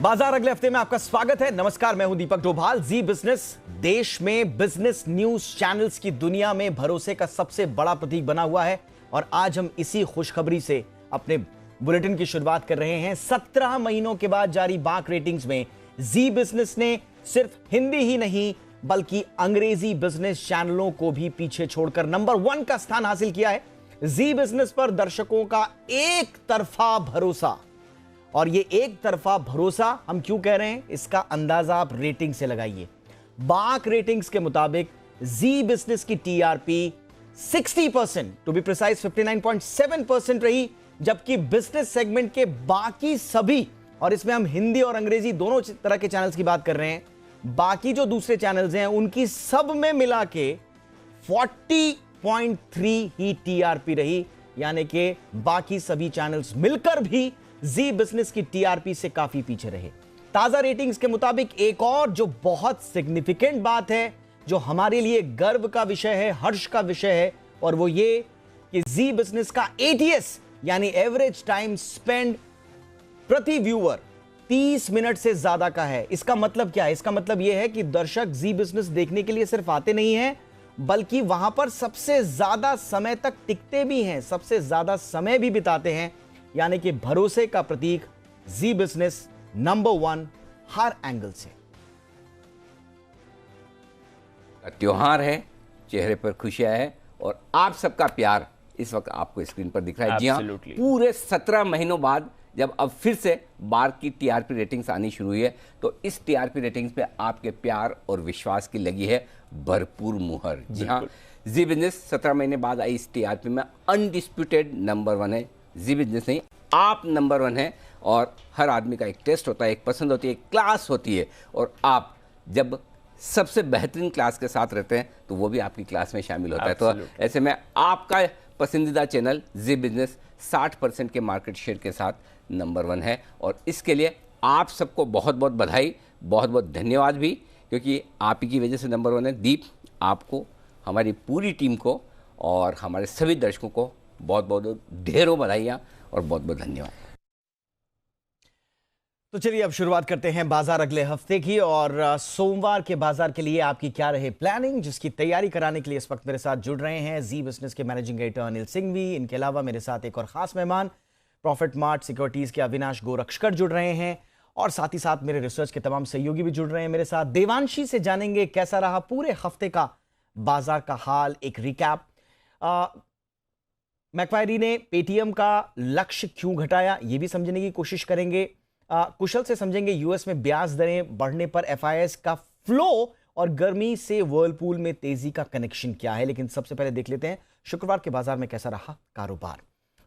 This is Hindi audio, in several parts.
बाजार अगले हफ्ते में आपका स्वागत है। नमस्कार, मैं हूं दीपक डोभाल। जी बिजनेस देश में बिजनेस न्यूज चैनल्स की दुनिया में भरोसे का सबसे बड़ा प्रतीक बना हुआ है और आज हम इसी खुशखबरी से अपने बुलेटिन की शुरुआत कर रहे हैं। 17 महीनों के बाद जारी बाक रेटिंग्स में जी बिजनेस ने सिर्फ हिंदी ही नहीं बल्कि अंग्रेजी बिजनेस चैनलों को भी पीछे छोड़कर नंबर 1 का स्थान हासिल किया है। जी बिजनेस पर दर्शकों का एक तरफा भरोसा, और ये एक तरफा भरोसा हम क्यों कह रहे हैं इसका अंदाजा आप रेटिंग से लगाइए। बाक रेटिंग्स के मुताबिक जी बिजनेस की टीआरपी 60%, टू बी प्रिसाइज 59.7% रही, जबकि बिजनेस सेगमेंट के बाकी सभी, और इसमें हम हिंदी और अंग्रेजी दोनों तरह के चैनल्स की बात कर रहे हैं, बाकी जो दूसरे चैनल्स हैं उनकी सब में मिला के 40.3 ही टीआरपी रही, यानी कि बाकी सभी चैनल्स मिलकर भी जी बिजनेस की टीआरपी से काफी पीछे रहे। ताजा रेटिंग्स के मुताबिक एक और जो बहुत सिग्निफिकेंट बात है, जो हमारे लिए गर्व का विषय है, हर्ष का विषय है, और वो ये कि जी बिजनेस का एटीएस यानी एवरेज टाइम स्पेंड प्रति व्यूअर 30 मिनट से ज्यादा का है। इसका मतलब क्या है? इसका मतलब यह है कि दर्शक जी बिजनेस देखने के लिए सिर्फ आते नहीं हैं, बल्कि वहां पर सबसे ज्यादा समय तक टिकते भी हैं, सबसे ज्यादा समय भी बिताते हैं, यानी कि भरोसे का प्रतीक जी बिजनेस नंबर 1 हर एंगल से। त्योहार है, चेहरे पर खुशियां है और आप सबका प्यार इस वक्त आपको स्क्रीन पर दिख रहा है। जी हाँ, पूरे 17 महीनों बाद जब अब फिर से बार की टीआरपी रेटिंग्स आनी शुरू हुई है, तो इस टीआरपी रेटिंग्स पे आपके प्यार और विश्वास की लगी है भरपूर मुहर। जी हाँ, जी बिजनेस 17 महीने बाद आई इस टीआरपी में अनडिस्प्यूटेड नंबर 1 है। जी बिजनेस नहीं, आप नंबर 1 है। और हर आदमी का एक टेस्ट होता है, एक पसंद होती है, एक क्लास होती है, और आप जब सबसे बेहतरीन क्लास के साथ रहते हैं तो वो भी आपकी क्लास में शामिल होता है। तो ऐसे में आपका पसंदीदा चैनल जी बिजनेस 60% के मार्केट शेयर के साथ नंबर 1 है, और इसके लिए आप सबको बहुत बहुत बधाई, बहुत बहुत धन्यवाद भी, क्योंकि आप ही की वजह से नंबर 1 है। दीप, आपको, हमारी पूरी टीम को और हमारे सभी दर्शकों को बहुत बहुत ढेरों बधाइयाँ और बहुत बहुत धन्यवाद। तो चलिए अब शुरुआत करते हैं बाजार अगले हफ्ते की, और सोमवार के बाजार के लिए आपकी क्या रहे प्लानिंग, जिसकी तैयारी कराने के लिए इस वक्त मेरे साथ जुड़ रहे हैं जी बिजनेस के मैनेजिंग एडिटर अनिल सिंघवी। इनके अलावा मेरे साथ एक और खास मेहमान प्रॉफिट मार्ट सिक्योरिटीज के अविनाश गोरक्षकर जुड़ रहे हैं, और साथ ही साथ मेरे रिसर्च के तमाम सहयोगी भी जुड़ रहे हैं मेरे साथ। देवांशी से जानेंगे कैसा रहा पूरे हफ्ते का बाजार का हाल, एक रिकैप। मैक्वायरी ने पेटीएम का लक्ष्य क्यों घटाया ये भी समझने की कोशिश करेंगे। कुशल से समझेंगे यूएस में ब्याज दरें बढ़ने पर एफआईएस का फ्लो और गर्मी से वर्लपूल में तेजी का कनेक्शन क्या है। लेकिन सबसे पहले देख लेते हैं शुक्रवार के बाजार में कैसा रहा कारोबार।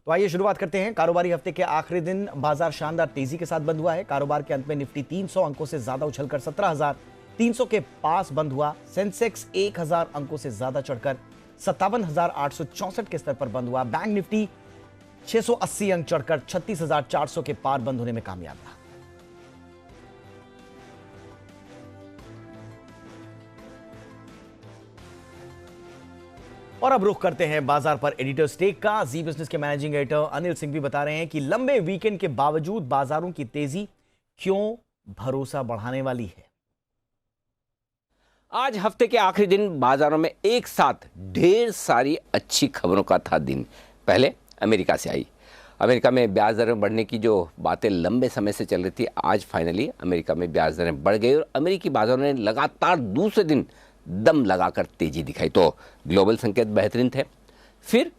तो आइए शुरुआत करते हैं। कारोबारी हफ्ते के आखिरी दिन बाजार शानदार तेजी के साथ बंद हुआ है। कारोबार के अंत में निफ्टी 300 अंकों से ज्यादा उछलकर 17,300 के पास बंद हुआ। सेंसेक्स 1,000 अंकों से ज्यादा चढ़कर 57,864 के स्तर पर बंद हुआ। बैंक निफ्टी 680 अंक चढ़कर 36,400 के पार बंद होने में कामयाब रहा। और अब रुख करते हैं बाजार पर एडिटर्स टेक का। जी बिजनेस के मैनेजिंग एडिटर अनिल सिंह भी बता रहे हैं कि लंबे वीकेंड के बावजूद बाजारों की तेजी क्यों भरोसा बढ़ाने वाली है। आज हफ्ते के आखिरी दिन बाजारों में एक साथ ढेर सारी अच्छी खबरों का था दिन। पहले अमेरिका से आई। अमेरिका में ब्याज दरें बढ़ने की जो बातें लंबे समय से चल रही थी, आज फाइनली अमेरिका में ब्याज दरें बढ़ गई और अमेरिकी बाजारों ने लगातार दूसरे दिन दम लगाकर तेजी दिखाई। तो ग्लोबल संकेत बेहतरीन थे। फिर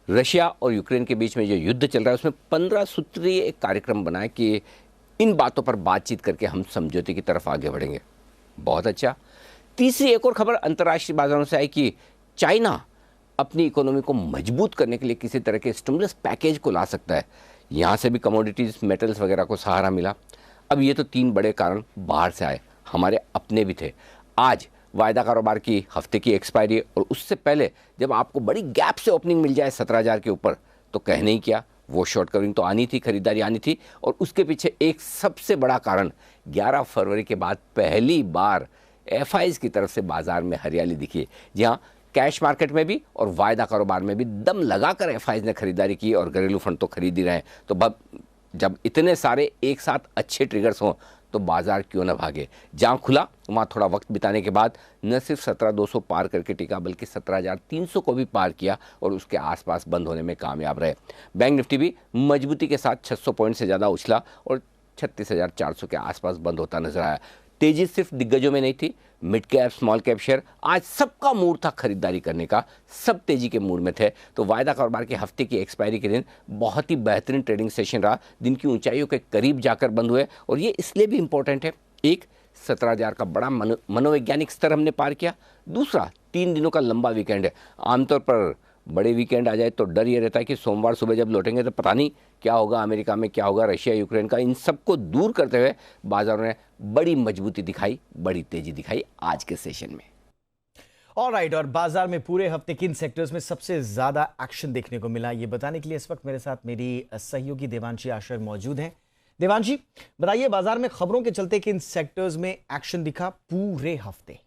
रशिया और यूक्रेन के बीच में जो युद्ध चल रहा है उसमें 15 सूत्रीय एक कार्यक्रम बना है कि इन बातों पर बातचीत करके हम समझौते की तरफ आगे बढ़ेंगे। बहुत अच्छा। तीसरी एक और खबर अंतर्राष्ट्रीय बाजारों से आई कि चाइना अपनी इकोनॉमी को मजबूत करने के लिए किसी तरह के स्टिमुलस पैकेज को ला सकता है। यहाँ से भी कमोडिटीज़, मेटल्स वगैरह को सहारा मिला। अब ये तो 3 बड़े कारण बाहर से आए, हमारे अपने भी थे। आज वायदा कारोबार की हफ्ते की एक्सपायरी, और उससे पहले जब आपको बड़ी गैप से ओपनिंग मिल जाए 17,000 के ऊपर, तो कहने ही क्या, वो शॉर्ट कवरिंग तो आनी थी, खरीदारी आनी थी। और उसके पीछे एक सबसे बड़ा कारण 11 फरवरी के बाद पहली बार एफआईज की तरफ से बाजार में हरियाली दिखी। जी हाँ, कैश मार्केट में भी और वायदा कारोबार में भी दम लगाकर एफआईज ने खरीदारी की और घरेलू फंड तो खरीद ही रहे हैं। तो जब इतने सारे एक साथ अच्छे ट्रिगर्स हों तो बाजार क्यों ना भागे। जहां खुला वहां थोड़ा वक्त बिताने के बाद न सिर्फ 17,200 पार करके टिका बल्कि 17,300 को भी पार किया और उसके आसपास बंद होने में कामयाब रहे। बैंक निफ्टी भी मजबूती के साथ 600 पॉइंट से ज़्यादा उछला और 36,400 के आसपास बंद होता नजर आया। तेजी सिर्फ दिग्गजों में नहीं थी, mid cap small cap share आज सबका मूड था खरीदारी करने का, सब तेजी के मूड में थे। तो वायदा कारोबार के हफ्ते की एक्सपायरी के दिन बहुत ही बेहतरीन ट्रेडिंग सेशन रहा, दिन की ऊंचाइयों के करीब जाकर बंद हुए और ये इसलिए भी इंपॉर्टेंट है, एक 17,000 का बड़ा मनोवैज्ञानिक स्तर हमने पार किया, दूसरा 3 दिनों का लंबा वीकेंड है। आमतौर पर बड़े वीकेंड आ जाए तो डर ये रहता है कि सोमवार सुबह जब लौटेंगे तो पता नहीं क्या होगा, अमेरिका में क्या होगा, रशिया यूक्रेन का, इन सबको दूर करते हुए बाजारों ने बड़ी मजबूती दिखाई, बड़ी तेजी दिखाई आज के सेशन में। ऑलराइट, और बाजार में पूरे हफ्ते किन सेक्टर्स में सबसे ज्यादा एक्शन देखने को मिला, ये बताने के लिए इस वक्त मेरे साथ मेरी सहयोगी देवांशी आशर मौजूद हैं। देवांशी, बताइए बाजार में खबरों के चलते किन सेक्टर्स में एक्शन दिखा पूरे हफ्ते?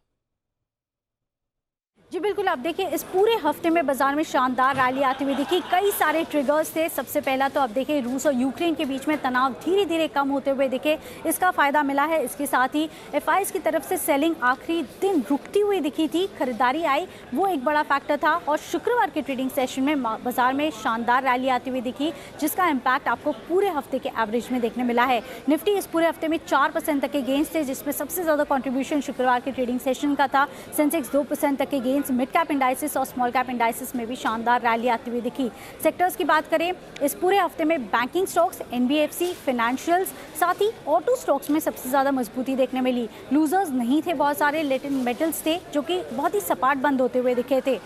जी बिल्कुल, आप देखिए इस पूरे हफ्ते में बाजार में शानदार रैली आती हुई दिखी। कई सारे ट्रिगर्स थे। सबसे पहला तो आप देखिए रूस और यूक्रेन के बीच में तनाव धीरे धीरे कम होते हुए दिखे, इसका फायदा मिला है। इसके साथ ही एफआईज की तरफ से सेलिंग आखिरी दिन रुकती हुई दिखी थी, खरीदारी आई, वो एक बड़ा फैक्टर था। और शुक्रवार के ट्रेडिंग सेशन में बाजार में शानदार रैली आती हुई दिखी, जिसका इम्पैक्ट आपको पूरे हफ्ते के एवरेज में देखने मिला है। निफ्टी इस पूरे हफ्ते में 4% तक के गेंस थे, जिसमें सबसे ज्यादा कॉन्ट्रीब्यूशन शुक्रवार के ट्रेडिंग सेशन का था। सेंसेक्स 2% तक के गेंस, मिड कैप इंडाइसिस और स्मॉल कैप इंडाइसिस में भी शानदार रैली आती हुई दिखी। सेक्टर्स की बात करें इस पूरे हफ्ते में बैंकिंग स्टॉक्स, एनबीएफसी, फाइनेंशियल्स, साथ ही ऑटो स्टॉक्स में सबसे ज़्यादा मजबूती देखने मिली। लूजर्स नहीं थे बहुत सारे, लेकिन मेटल्स थे जो कि बहुत ही सपाट बंद होते हुए दिखे थे।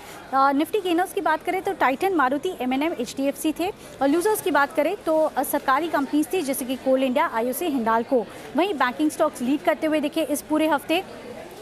निफ्टी गेनर्स की बात करें तो टाइटन, मारुति, एमएनएम, एचडीएफसी थे। और लूजर्स की बात करें तो सरकारी कंपनीज थी जैसे कि कोल इंडिया, आईओसी, हिंडाल्को। वहीं बैंकिंग स्टॉक्स लीड करते हुए दिखे इस पूरे हफ्ते,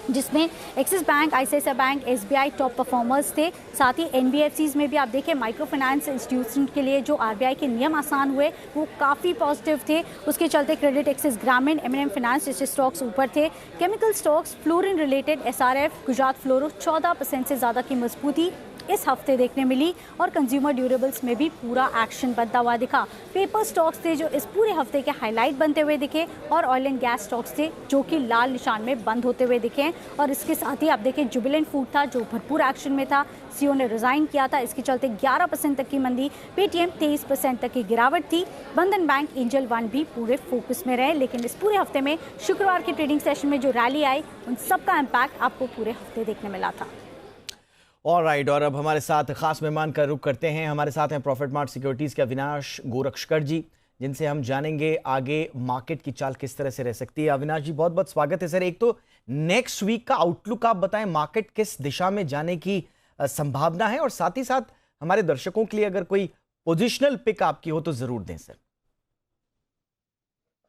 जिसमें axis bank, ICICI bank, SBI top performers थे। साथ ही एनबीएफसीज में भी आप देखें माइक्रो फाइनेंस इंस्टीट्यूशन के लिए जो आरबीआई के नियम आसान हुए वो काफ़ी पॉजिटिव थे, उसके चलते credit, access Grameen, MNM finance जैसे स्टॉक्स ऊपर थे। Chemical stocks, fluorine related, SRF, Gujarat fluoro 14% से ज़्यादा की मजबूती इस हफ्ते देखने मिली। और कंज्यूमर ड्यूरेबल्स में भी पूरा एक्शन बनता हुआ दिखा। पेपर स्टॉक्स थे जो इस पूरे हफ्ते के हाईलाइट बनते हुए दिखे, और ऑयल एंड गैस स्टॉक्स थे जो कि लाल निशान में बंद होते हुए दिखे। और इसके साथ ही आप देखें जुबिलेंट फूड था जो भरपूर एक्शन में था, सीईओ ने रिजाइन किया था, इसके चलते 11% तक की मंदी। पेटीएम 23% तक की गिरावट थी। बंधन बैंक, एंजल वन भी पूरे फोकस में रहे। लेकिन इस पूरे हफ्ते में शुक्रवार के ट्रेडिंग सेशन में जो रैली आई उन सबका इम्पैक्ट आपको पूरे हफ्ते देखने मिला था। ऑलराइट, और अब हमारे साथ खास मेहमान का रुख करते हैं। हमारे साथ हैं प्रॉफिट मार्ट सिक्योरिटीज के अविनाश गोरक्षकर जी, जिनसे हम जानेंगे आगे मार्केट की चाल किस तरह से रह सकती है। अविनाश जी, बहुत बहुत स्वागत है सर। एक तो नेक्स्ट वीक का आउटलुक आप बताएं, मार्केट किस दिशा में जाने की संभावना है, और साथ ही साथ हमारे दर्शकों के लिए अगर कोई पोजिशनल पिक आपकी हो तो जरूर दें सर।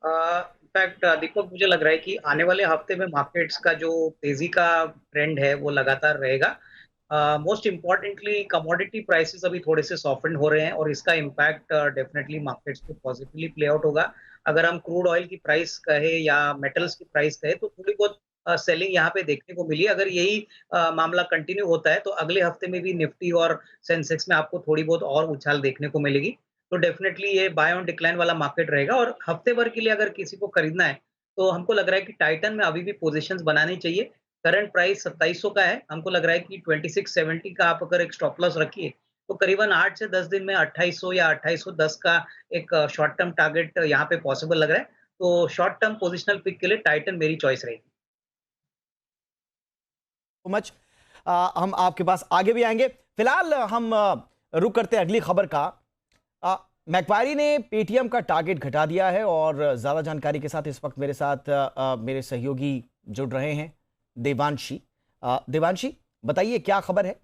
इनफैक्ट दीपक, मुझे लग रहा है कि आने वाले हफ्ते में मार्केट्स का जो तेजी का ट्रेंड है वो लगातार रहेगा। मोस्ट इम्पॉर्टेंटली कमोडिटी प्राइसेस अभी थोड़े से सॉफ्टन हो रहे हैं और इसका इम्पैक्ट डेफिनेटली मार्केट्स पे पॉजिटिवली प्ले आउट होगा। अगर हम क्रूड ऑयल की प्राइस कहे या मेटल्स की प्राइस कहे तो थोड़ी बहुत सेलिंग यहाँ पे देखने को मिली। अगर यही मामला कंटिन्यू होता है तो अगले हफ्ते में भी निफ्टी और सेंसेक्स में आपको थोड़ी बहुत और उछाल देखने को मिलेगी। तो डेफिनेटली ये बाय ऑन डिक्लाइन वाला मार्केट रहेगा। और हफ्ते भर के लिए अगर किसी को खरीदना है तो हमको लग रहा है कि टाइटन में अभी भी पोजीशंस बनानी चाहिए। करंट प्राइस 2700 का है, हमको लग रहा है कि 2670 का आप अगर एक स्टॉप लॉस रखिए तो करीबन 8 से 10 दिन में 2800 या 2810 का एक शॉर्ट टर्म टारगेट यहाँ पे पॉसिबल लग रहा है। तो शॉर्ट टर्म पोजिशनल पिक के लिए टाइटन मेरी चॉइस रहेगी। मच हम आपके पास आगे भी आएंगे। फिलहाल हम रुक करते हैं अगली खबर का। मैक्वारी ने पेटीएम का टारगेट घटा दिया है, और ज्यादा जानकारी के साथ इस वक्त मेरे साथ मेरे सहयोगी जुड़ रहे हैं देवांशी। देवांशी, बताइए क्या खबर है?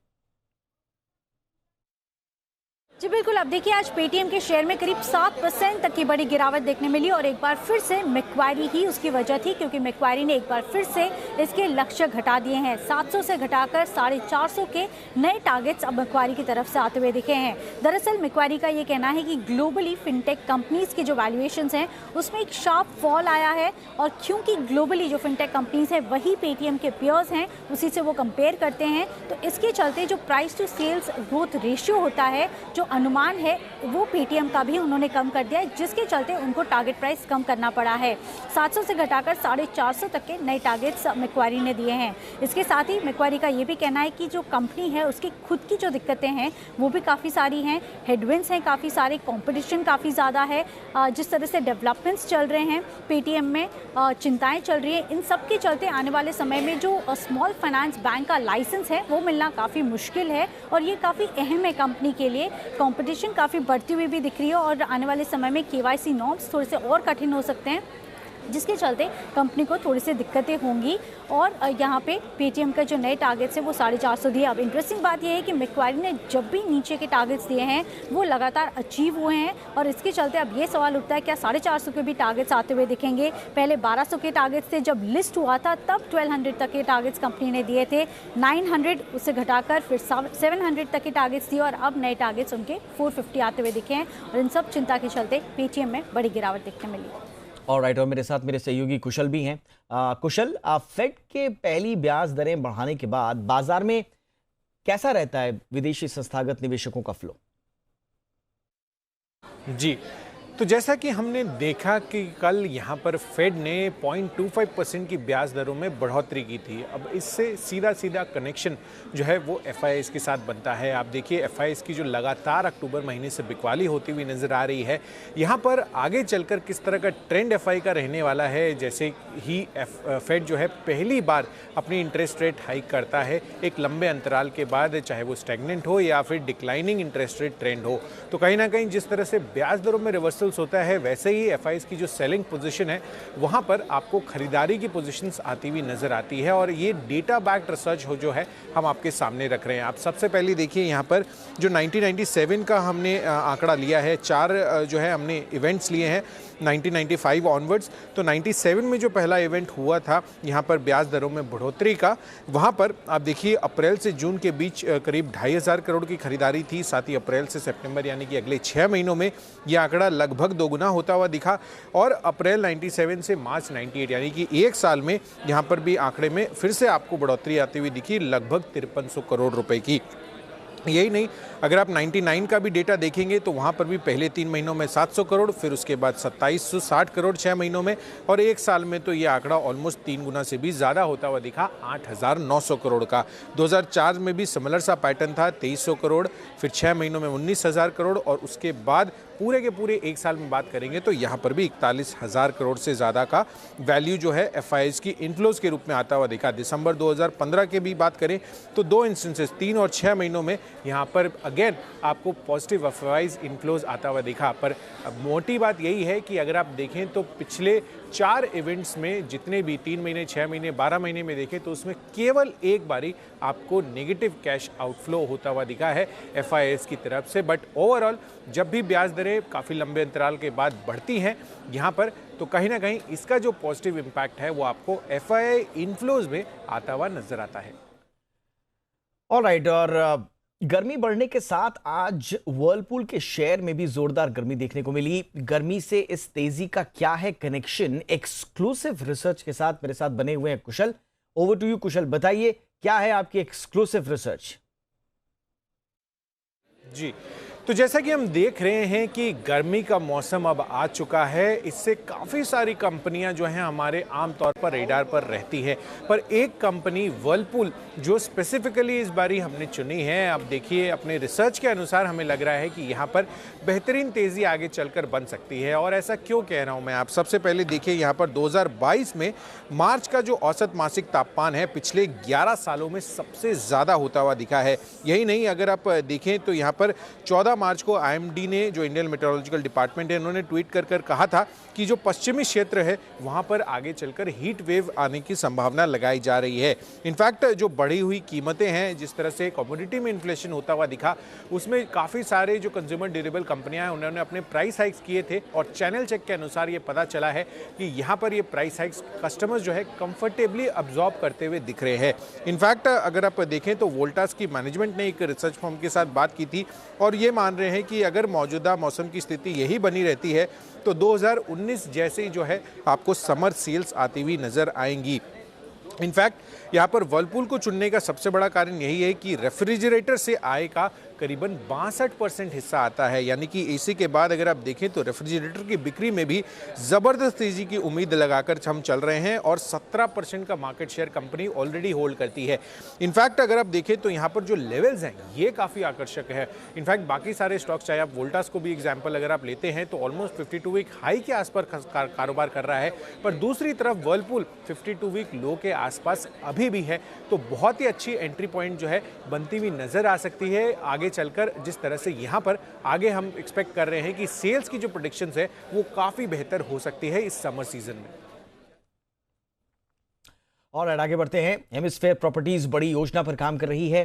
जी बिल्कुल, अब देखिए आज पेटीएम के शेयर में करीब 7% तक की बड़ी गिरावट देखने मिली, और एक बार फिर से मैक्वारी ही उसकी वजह थी, क्योंकि मैक्वारी ने एक बार फिर से इसके लक्ष्य घटा दिए हैं। 700 से घटाकर 450 के नए टारगेट्स अब मैक्वारी की तरफ से आते हुए दिखे हैं। दरअसल मैक्वारी का ये कहना है कि ग्लोबली फिनटेक कंपनीज की जो वैल्यूएशंस हैं उसमें एक शार्प फॉल आया है, और क्योंकि ग्लोबली जो फिनटेक कंपनीज हैं वही पेटीएम के पियर्स हैं, उसी से वो कंपेयर करते हैं, तो इसके चलते जो price to sales growth ratio होता है जो अनुमान है वो पेटीएम का भी उन्होंने कम कर दिया है, जिसके चलते उनको टारगेट प्राइस कम करना पड़ा है। 700 से घटाकर 450 तक के नए टारगेट्स मैक्वारी ने दिए हैं। इसके साथ ही मैक्वारी का ये भी कहना है कि जो कंपनी है उसकी खुद की जो दिक्कतें हैं वो भी काफ़ी सारी हैं, हेडविंड्स हैं काफ़ी सारे, कंपटीशन काफ़ी ज़्यादा है, जिस तरह से डेवलपमेंट्स चल रहे हैं पेटीएम में, चिंताएं चल रही हैं, इन सब के चलते आने वाले समय में जो स्मॉल फाइनेंस बैंक का लाइसेंस है वो मिलना काफ़ी मुश्किल है और ये काफ़ी अहम है कंपनी के लिए। कंपटीशन काफ़ी बढ़ती हुई भी दिख रही है और आने वाले समय में केवाईसी नॉर्म्स थोड़े से और कठिन हो सकते हैं, जिसके चलते कंपनी को थोड़ी सी दिक्कतें होंगी। और यहाँ पे पेटीएम का जो नए टारगेट्स है वो 450 दिए। अब इंटरेस्टिंग बात यह है कि मैक्वारी ने जब भी नीचे के टारगेट्स दिए हैं वो लगातार अचीव हुए हैं और इसके चलते अब ये सवाल उठता है क्या 450 के भी टारगेट्स आते हुए दिखेंगे। पहले 1200 के टारगेट्स थे, जब लिस्ट हुआ था तब 1200 तक के टारगेट्स कंपनी ने दिए थे, 900 उससे घटाकर फिर 700 तक के टारगेट्स दिए और अब नए टारगेट्स उनके 450 आते हुए दिखे हैं और इन सब चिंता के चलते पेटीएम में बड़ी गिरावट देखने मिली। ऑलराइट, और मेरे साथ मेरे सहयोगी कुशल भी हैं। कुशल, फेड के पहली ब्याज दरें बढ़ाने के बाद बाजार में कैसा रहता है विदेशी संस्थागत निवेशकों का फ्लो? जी, तो जैसा कि हमने देखा कि कल यहाँ पर फेड ने 0.25% की ब्याज दरों में बढ़ोतरी की थी। अब इससे सीधा सीधा कनेक्शन जो है वो एफआईआईज़ के साथ बनता है। आप देखिए एफआईआईज़ की जो लगातार अक्टूबर महीने से बिकवाली होती हुई नज़र आ रही है, यहाँ पर आगे चलकर किस तरह का ट्रेंड एफआई का रहने वाला है। जैसे ही फेड जो है पहली बार अपनी इंटरेस्ट रेट हाइक करता है एक लंबे अंतराल के बाद, चाहे वो स्टैग्नेंट हो या फिर डिक्लाइनिंग इंटरेस्ट रेट ट्रेंड हो, तो कहीं ना कहीं जिस तरह से ब्याज दरों में रिवर्सल होता है वैसे ही एफआईआईज़ की जो सेलिंग पोजीशन है वहां पर आपको खरीदारी की पोजीशंस आती हुई नजर आती है। और ये डेटा बैक्ड रिसर्च हो जो है हम आपके सामने रख रहे हैं। आप सबसे पहले देखिए यहाँ पर जो 1997 का हमने आंकड़ा लिया है, 4 जो है हमने इवेंट्स लिए हैं 1995 ऑनवर्ड्स। तो 97 में जो पहला इवेंट हुआ था यहाँ पर ब्याज दरों में बढ़ोतरी का, वहाँ पर आप देखिए अप्रैल से जून के बीच करीब 2,500 करोड़ की खरीदारी थी। साथ ही अप्रैल से सितंबर यानी कि अगले 6 महीनों में ये आंकड़ा लगभग दोगुना होता हुआ दिखा और अप्रैल 97 से मार्च 98 यानी कि एक साल में यहाँ पर भी आंकड़े में फिर से आपको बढ़ोतरी आती हुई दिखी, लगभग 5300 करोड़ रुपए की। यही नहीं, अगर आप 99 का भी डेटा देखेंगे तो वहाँ पर भी पहले 3 महीनों में 700 करोड़, फिर उसके बाद 2760 करोड़ 6 महीनों में, और एक साल में तो ये आंकड़ा ऑलमोस्ट 3 गुना से भी ज़्यादा होता हुआ दिखा 8900 करोड़ का। 2004 में भी सिमिलर सा पैटर्न था, 2300 करोड़, फिर 6 महीनों में 19,000 करोड़, और उसके बाद पूरे के पूरे एक साल में बात करेंगे तो यहाँ पर भी 41,000 करोड़ से ज़्यादा का वैल्यू जो है एफआईआईज़ की इनफ्लोज के रूप में आता हुआ दिखा। दिसंबर 2015 के भी बात करें तो 2 इंस्टेंसेस 3 और 6 महीनों में यहाँ पर अगेन आपको पॉजिटिव एफआईआईज़ इनफ्लोज आता हुआ दिखा। पर मोटी बात यही है कि अगर आप देखें तो पिछले 4 इवेंट्स में जितने भी 3 महीने, 6 महीने, 12 महीने में देखें तो उसमें केवल एक बारी आपको नेगेटिव कैश आउटफ्लो होता हुआ दिखा है एफआईआईज़ की तरफ से। बट ओवरऑल जब भी ब्याज दरें काफ़ी लंबे अंतराल के बाद बढ़ती हैं यहाँ पर, तो कहीं ना कहीं इसका जो पॉजिटिव इम्पैक्ट है वो आपको एफआईआई इनफ्लोज में आता हुआ नजर आता है। ऑलराइट, और गर्मी बढ़ने के साथ आज वर्लपूल के शेयर में भी जोरदार गर्मी देखने को मिली। गर्मी से इस तेजी का क्या है कनेक्शन? एक्सक्लूसिव रिसर्च के साथ मेरे साथ बने हुए हैं कुशल। ओवर टू यू कुशल, बताइए क्या है आपकी एक्सक्लूसिव रिसर्च? जी, तो जैसा कि हम देख रहे हैं कि गर्मी का मौसम अब आ चुका है, इससे काफ़ी सारी कंपनियां जो हैं हमारे आमतौर पर रेडार पर रहती है, पर एक कंपनी वर्लपूल जो स्पेसिफिकली इस बारी हमने चुनी है। अब देखिए अपने रिसर्च के अनुसार हमें लग रहा है कि यहाँ पर बेहतरीन तेज़ी आगे चलकर बन सकती है। और ऐसा क्यों कह रहा हूँ मैं, आप सबसे पहले देखिए यहाँ पर 2022 में मार्च का जो औसत मासिक तापमान है पिछले 11 सालों में सबसे ज़्यादा होता हुआ दिखा है। यही नहीं, अगर आप देखें तो यहाँ पर 14 मार्च को आईएमडी ने, जो इंडियन मेट्रोलॉजिकल डिपार्टमेंट है, उन्होंने ट्वीट कर कहा था कि जो पश्चिमी क्षेत्र है वहां पर आगे चलकर हीट वेव आने की संभावना लगाई जा रही है। इनफैक्ट जो बढ़ी हुई कीमतें हैं, जिस तरह से कमोडिटी में इन्फ्लेशन होता हुआ दिखा, उसमें काफ़ी सारे जो कंज्यूमर ड्यूरेबल कंपनियां हैं उन्होंने अपने प्राइस हाइक्स किए थे और चैनल चेक के अनुसार ये पता चला है कि यहाँ पर ये प्राइस हाइक्स कस्टमर्स जो है कंफर्टेबली अब्जॉर्ब करते हुए दिख रहे हैं। इनफैक्ट अगर आप देखें तो वोल्टास की मैनेजमेंट ने एक रिसर्च फर्म के साथ बात की थी और ये मान रहे हैं कि अगर मौजूदा मौसम की स्थिति यही बनी रहती है तो 2019 जैसे जो है आपको समर सेल्स आती हुई नजर आएंगी। इनफैक्ट यहाँ पर वर्लपूल को चुनने का सबसे बड़ा कारण यही है कि रेफ्रिजरेटर से आय का करीबन 62% हिस्सा आता है। यानी कि एसी के बाद अगर आप देखें तो रेफ्रिजरेटर की बिक्री में भी ज़बरदस्त तेज़ी की उम्मीद लगाकर हम चल रहे हैं और 17% का market share company already hold करती है। इनफैक्ट अगर आप देखें तो यहाँ पर जो लेवल्स हैं ये काफ़ी आकर्षक है। इनफैक्ट बाकी सारे स्टॉक्स, चाहे आप वोल्टास को भी एग्जाम्पल अगर आप लेते हैं तो ऑलमोस्ट 52 वीक हाई के आसपास कारोबार कर रहा है, पर दूसरी तरफ वर्लपूल 52 वीक लो के आसपास अभी भी है। तो बहुत ही अच्छी एंट्री पॉइंट जो है बनती हुई नजर आ सकती है आगे चलकर। जिस तरह से यहाँ पर आगे हम एक्सपेक्ट कर रहे हैं कि सेल्स की जो प्रेडिक्शंस है वो काफ़ी बेहतर हो सकती है इस समर सीजन में। और आगे बढ़ते हैं। हेमिस्फेयर प्रॉपर्टीज बड़ी योजना पर काम कर रही है।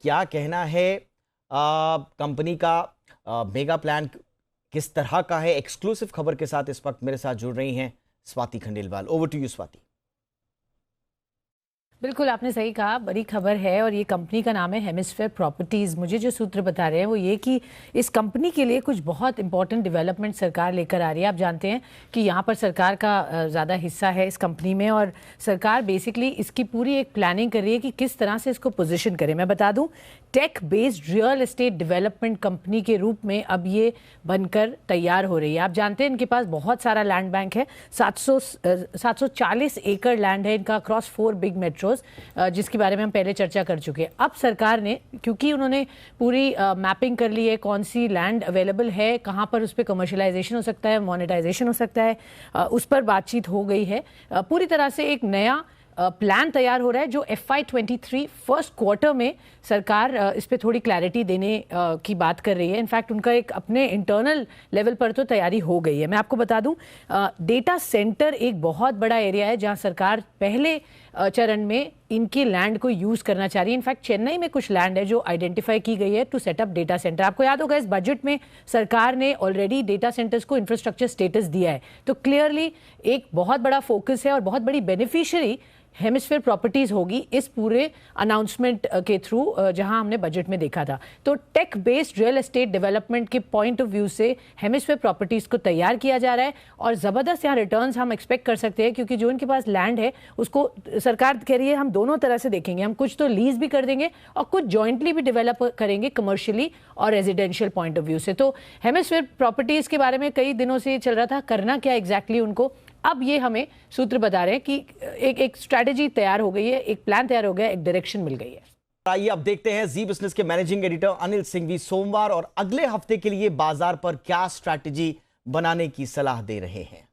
क्या कहना है कंपनी का? मेगा प्लान किस तरह का है? एक्सक्लूसिव खबर के साथ इस वक्त मेरे साथ जुड़ रही हैं Swati Khandelwal. Over to you Swati. बिल्कुल, आपने सही कहा, बड़ी खबर है और ये कंपनी का नाम है हेमिस्फेयर प्रॉपर्टीज़। मुझे जो सूत्र बता रहे हैं वो ये कि इस कंपनी के लिए कुछ बहुत इंपॉर्टेंट डेवलपमेंट सरकार लेकर आ रही है। आप जानते हैं कि यहाँ पर सरकार का ज़्यादा हिस्सा है इस कंपनी में और सरकार बेसिकली इसकी पूरी एक प्लानिंग कर रही है कि किस तरह से इसको पोजीशन करें। मैं बता दूं, tech based real estate development company के रूप में अब ये बनकर तैयार हो रही है। आप जानते हैं इनके पास बहुत सारा लैंड बैंक है, 740 एकड़ लैंड है इनका अक्रॉस 4 बिग मेट्रोज, जिसके बारे में हम पहले चर्चा कर चुके हैं। अब सरकार ने, क्योंकि उन्होंने पूरी मैपिंग कर ली है कौन सी लैंड अवेलेबल है, कहाँ पर उस पर कमर्शलाइजेशन हो सकता है, मोनेटाइजेशन हो सकता है, उस पर बातचीत हो गई है। पूरी तरह से एक नया प्लान तैयार हो रहा है जो FY23 फर्स्ट क्वार्टर में सरकार इस पे थोड़ी क्लैरिटी देने की बात कर रही है। इनफैक्ट उनका एक अपने इंटरनल लेवल पर तो तैयारी हो गई है। मैं आपको बता दूं, डेटा सेंटर एक बहुत बड़ा एरिया है जहां सरकार पहले चरण में इनके लैंड को यूज करना चाह रही है। इनफैक्ट चेन्नई में कुछ लैंड है जो आइडेंटिफाई की गई है टू सेटअप डेटा सेंटर। आपको याद होगा इस बजट में सरकार ने ऑलरेडी डेटा सेंटर्स को इंफ्रास्ट्रक्चर स्टेटस दिया है। तो क्लियरली एक बहुत बड़ा फोकस है और बहुत बड़ी बेनिफिशियरी हेमिस्फेयर प्रॉपर्टीज होगी इस पूरे अनाउंसमेंट के थ्रू, जहां हमने बजट में देखा था। तो tech based real estate development के पॉइंट ऑफ व्यू से हेमिस्फेयर प्रॉपर्टीज को तैयार किया जा रहा है और जबरदस्त यहाँ रिटर्न्स हम एक्सपेक्ट कर सकते हैं, क्योंकि जो इनके पास लैंड है उसको सरकार कह रही है हम दोनों तरह से देखेंगे, हम कुछ तो लीज भी कर देंगे और कुछ जॉइंटली भी डेवलप करेंगे कमर्शियली और रेजिडेंशियल पॉइंट ऑफ व्यू से। तो हेमिस्फेयर प्रॉपर्टीज के बारे में कई दिनों से चल रहा था करना क्या एग्जैक्टली उनको, अब ये हमें सूत्र बता रहे हैं कि एक स्ट्रैटेजी तैयार हो गई है, एक प्लान तैयार हो गया, एक डायरेक्शन मिल गई है। आइए अब देखते हैं जी बिजनेस के मैनेजिंग एडिटर अनिल सिंघवी सोमवार और अगले हफ्ते के लिए बाजार पर क्या स्ट्रैटेजी बनाने की सलाह दे रहे हैं।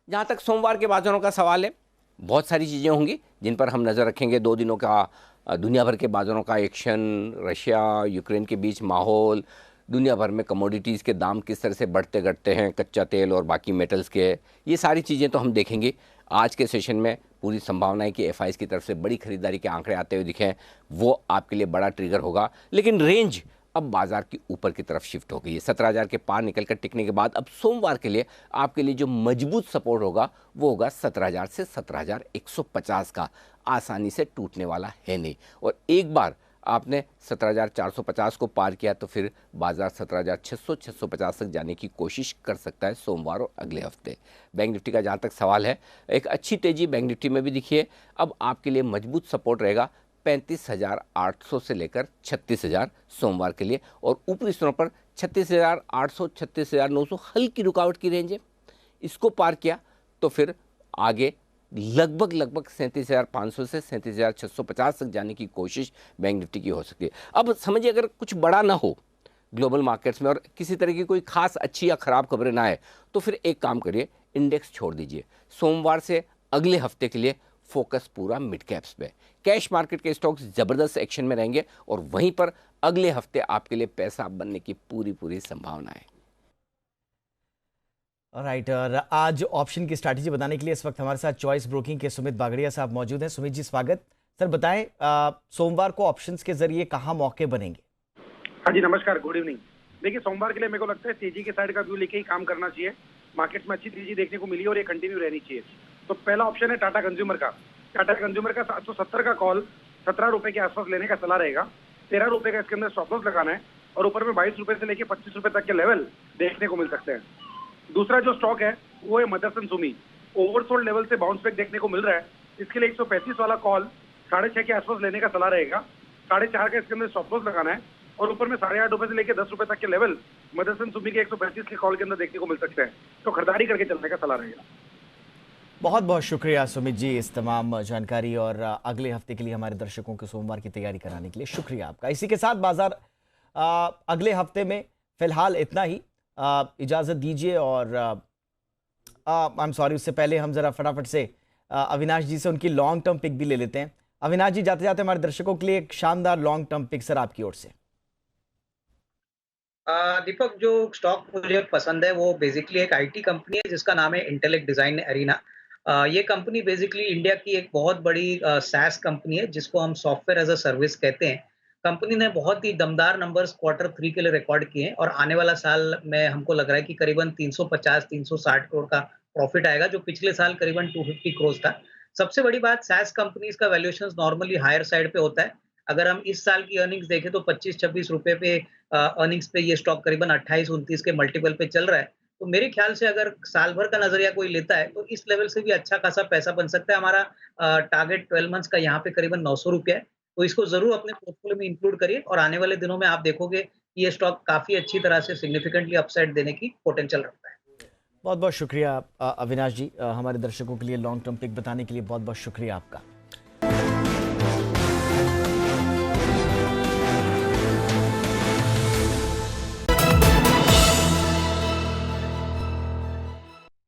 जहां तक सोमवार के बाजारों का सवाल है, बहुत सारी चीज़ें होंगी जिन पर हम नज़र रखेंगे। 2 दिनों का दुनिया भर के बाजारों का एक्शन, रशिया यूक्रेन के बीच माहौल, दुनिया भर में कमोडिटीज़ के दाम किस तरह से बढ़ते घटते हैं, कच्चा तेल और बाकी मेटल्स के, ये सारी चीज़ें तो हम देखेंगे। आज के सेशन में पूरी संभावना है कि FIs की तरफ से बड़ी खरीदारी के आंकड़े आते हुए दिखें, वो आपके लिए बड़ा ट्रिगर होगा। लेकिन रेंज अब बाजार की ऊपर की तरफ शिफ्ट हो गई है। 17,000 के पार निकलकर टिकने के बाद अब सोमवार के लिए आपके लिए जो मजबूत सपोर्ट होगा वो होगा 17,000 से 17,150 का। आसानी से टूटने वाला है नहीं। और एक बार आपने 17,450 को पार किया तो फिर बाजार 17,600-650 तक जाने की कोशिश कर सकता है सोमवार और अगले हफ्ते। बैंक निफ्टी का जहाँ तक सवाल है, एक अच्छी तेजी बैंक निफ्टी में भी दिखी है। अब आपके लिए मजबूत सपोर्ट रहेगा 35,800 से लेकर 36,000 सोमवार के लिए, और ऊपरी स्तरों पर 36,800, 36,900 हल्की रुकावट की रेंज है। इसको पार किया तो फिर आगे लगभग 37,500 से 37,650 तक जाने की कोशिश बैंक निफ्टी की हो सकती है। अब समझिए, अगर कुछ बड़ा ना हो ग्लोबल मार्केट्स में और किसी तरह की कोई खास अच्छी या खराब खबरें ना आए, तो फिर एक काम करिए, इंडेक्स छोड़ दीजिए। सोमवार से अगले हफ्ते के लिए फोकस पूरा मिड कैप्स पे। कैश मार्केट के स्टॉक्स जबरदस्त एक्शन में रहेंगे और वहीं पर अगले हफ्ते आपके लिए पैसा बनने की पूरी संभावना है। राइट, आज ऑप्शन की स्ट्रैटेजी बताने के लिए इस वक्त हमारे साथ चॉइस ब्रोकिंग के सुमित बागड़िया साहब मौजूद हैं। सुमित जी, स्वागत। सर बताएं, सोमवार को ऑप्शंस के जरिए कहां मौके बनेंगे? हाँ जी, नमस्कार, गुड इवनिंग। देखिए, सोमवार के लिए मेरे को लगता है तेजी के साइड का व्यू लेके ही काम करना चाहिए। मार्केट्स में अच्छी तेजी देखने को मिली और ये कंटिन्यू रहनी चाहिए। तो पहला ऑप्शन है टाटा कंज्यूमर का। टाटा कंज्यूमर का 770 का कॉल 17 रुपए के आसपास लेने का सलाह रहेगा। 13 रुपए का इसके अंदर स्टॉप लॉस लगाना है और ऊपर में 22 रुपए से लेके 25 रुपए तक के लेवल देखने को मिल सकते हैं। दूसरा जो स्टॉक है वो है मदरसन सुमी। ओवरसोल्ड लेवल से बाउंस बैक देखने को मिल रहा है। इसके लिए 135 वाला कॉल 6.5 के आसपास लेने का सलाह रहेगा। 4.5 का इसके अंदर स्टॉप लॉस लगाना है और ऊपर में 8.5 से लेकर 10 रुपए तक के लेवल मदरसन सुमी के 135 के कॉल के अंदर देखने को मिल सकते हैं। तो खरीदारी करके चलने का सलाह रहेगा। बहुत बहुत शुक्रिया सुमित जी इस तमाम जानकारी और अगले हफ्ते के लिए हमारे दर्शकों को सोमवार की तैयारी कराने के लिए शुक्रिया आपका। इसी के साथ बाजार अगले हफ्ते में फिलहाल इतना ही। इजाज़त दीजिए और आई एम सॉरी, उससे पहले हम ज़रा फटाफट से अविनाश जी से उनकी लॉन्ग टर्म पिक भी ले लेते हैं। अविनाश जी, जाते जाते हमारे दर्शकों के लिए एक शानदार लॉन्ग टर्म पिक सर आपकी ओर से। दीपक, जो स्टॉक मुझे पसंद है वो बेसिकली एक आईटी कंपनी है जिसका नाम है इंटेलेक्ट डिजाइन एरिना। ये कंपनी बेसिकली इंडिया की एक बहुत बड़ी सैस कंपनी है जिसको हम सॉफ्टवेयर एज अ सर्विस कहते हैं। कंपनी ने बहुत ही दमदार नंबर्स Q3 के लिए रिकॉर्ड किए हैं और आने वाला साल में हमको लग रहा है कि करीबन 350-360 करोड़ का प्रॉफिट आएगा, जो पिछले साल करीबन 250 करोड़ था। सबसे बड़ी बात, सैस कंपनीज का वैल्यूएशन नॉर्मली हायर साइड पे होता है। अगर हम इस साल की अर्निंग्स देखें तो 25-26 रुपए पे अर्निंग्स पे ये स्टॉक करीबन 28-29 के मल्टीपल पे चल रहा है। तो मेरे ख्याल से अगर साल भर का नजरिया कोई लेता है तो इस लेवल से भी अच्छा खासा पैसा बन सकता है। हमारा टारगेट 12 मंथ्स का यहाँ पे करीबन 900 रुपया है। तो इसको जरूर अपने पोर्टफोलियो में इंक्लूड करिए और आने वाले दिनों में आप देखोगे कि ये स्टॉक काफी अच्छी तरह से सिग्निफिकेंटली अपसाइड देने की पोटेंशियल रखता है। बहुत बहुत शुक्रिया अविनाश जी, हमारे दर्शकों के लिए लॉन्ग टर्म पिक बताने के लिए बहुत बहुत शुक्रिया आपका।